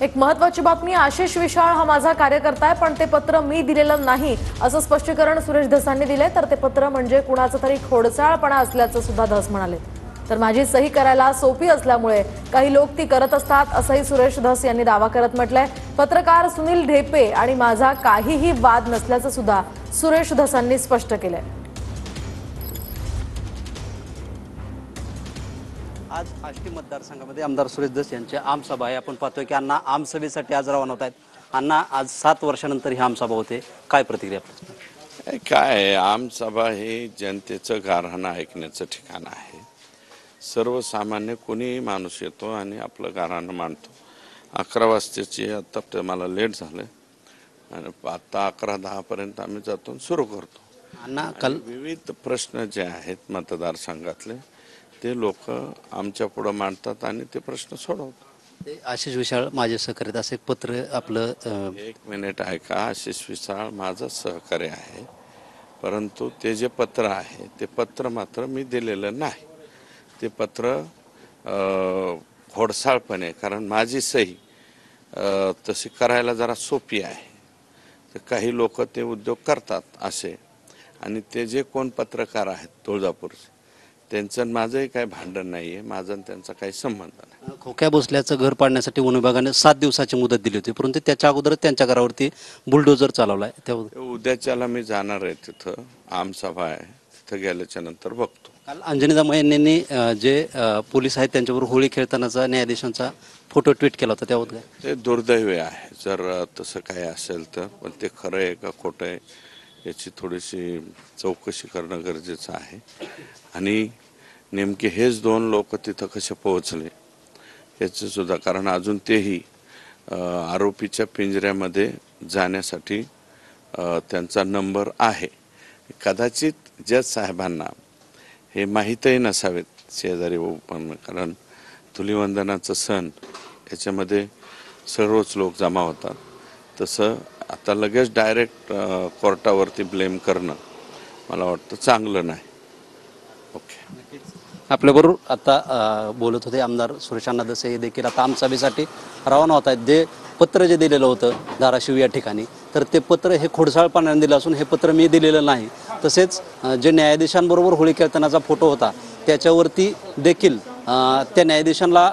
एक महत्त्वाची बातमी, आशिष विशाळ हा माझा कार्यकर्ता आहे, पण ते पत्र मी दिलेलं नाही असं स्पष्टीकरण सुरेश धसांनी दिले। तर ते पत्र म्हणजे कुणाचं तरी खोडसाळपणा असल्याचं सुद्धा धस म्हणाले। तर माझी सही करायला सोपी असल्यामुळे काही लोक ती करत असतात असंही सुरेश धस यांनी दावा करत म्हटलंय। पत्रकार सुनील ढेपे आणि माझा काहीही वाद नसल्याचं सुद्धा सुरेश धसांनी स्पष्ट केलंय। आज आष्टी मतदारसंघामध्ये आमदार सुरेश धस यांची आमसभा आहे। आपण पाहतोय की अण्णा आमसभेसाठी आज रवाना होत आहेत। अण्णा, आज 7 वर्षानंतर ही आमसभा होते, काय प्रतिक्रिया? काय आमसभा हे जनतेचं गाऱ्हाण ऐकण्याचं ठिकाण आहे। सर्वसामान्य कोणीही माणूस येतो आणि आपलं गाऱ्हाण मांडतो। 11 वाजताची आता मला लेट झालं आणि आता 11:10 पर्यंत आम्ही जातो सुरू करतो। अण्णा, काल विविध प्रश्न जे आहेत मतदारसंघातले ते लोक आमच्या पुढे मांडतात आणि ते प्रश्न सोडवतात। आशिष विशाळ माझे सहकारी असं एक पत्र आपलं एक मिनिट ऐका, आशिष विशाळ माझं सहकार्य आहे, परंतु ते जे पत्र आहे ते पत्र मात्र मी दिलेलं नाही। ते पत्र खोडसाळपणे, कारण माझी सही तशी करायला जरा सोपी आहे, तर काही लोक ते उद्योग करतात असे। आणि ते जे कोण पत्रकार आहेत तुळजापूरचे, त्यांचं माझंही काही भांडण नाही आहे, माझं त्यांचा काही संबंध नाही। खोक्या बसल्याचं घर पाडण्यासाठी वन विभागाने 7 दिवसाची मुदत दिली होती, परंतु त्याच्या अगोदरच त्यांच्या घरावरती बुलडोजर चालवलाय। उद्याच्याला मी जाणार आहे, तिथं आमसभा आहे, तिथं गेल्याच्या नंतर बघतो। काल अंजनीदा यांनी जे पोलीस आहेत त्यांच्याबरोबर होळी खेळतानाचा न्यायाधीशांचा फोटो ट्विट केला होता, त्यावर काय? ते दुर्दैवी आहे जर तसं काही असेल तर, पण ते खरं आहे का खोटं आहे याची थोडीशी चौकशी करणं गरजेचं आहे। आणि नेमके हेच 2 लोक तिथं कसे पोहोचले याचं सुद्धा, कारण अजून तेही आरोपीच्या पिंजऱ्यामध्ये जाण्यासाठी त्यांचा नंबर आहे। कदाचित जज साहेबांना हे माहीतही नसावेत शेजारी, पण कारण धुलिवंदनाचं सण याच्यामध्ये सर्वच लोक जमा होतात, तसं आता लगेच डायरेक्ट कोर्टावरती ब्लेम करणं मला वाटतं चांगलं नाही। ओके, आपल्याबरोबर आता बोलत होते आमदार सुरेश अण्णा धस हे देखील आता आमसभेसाठी रवाना होत आहेत। जे पत्र जे दिलेलं होतं धाराशिव या ठिकाणी, तर ते पत्र हे खोडसाळपणाने दिलं असून हे पत्र मी दिलेलं नाही। तसेच जे न्यायाधीशांबरोबर होळी खेळतानाचा फोटो होता त्याच्यावरती देखील त्या न्यायाधीशांना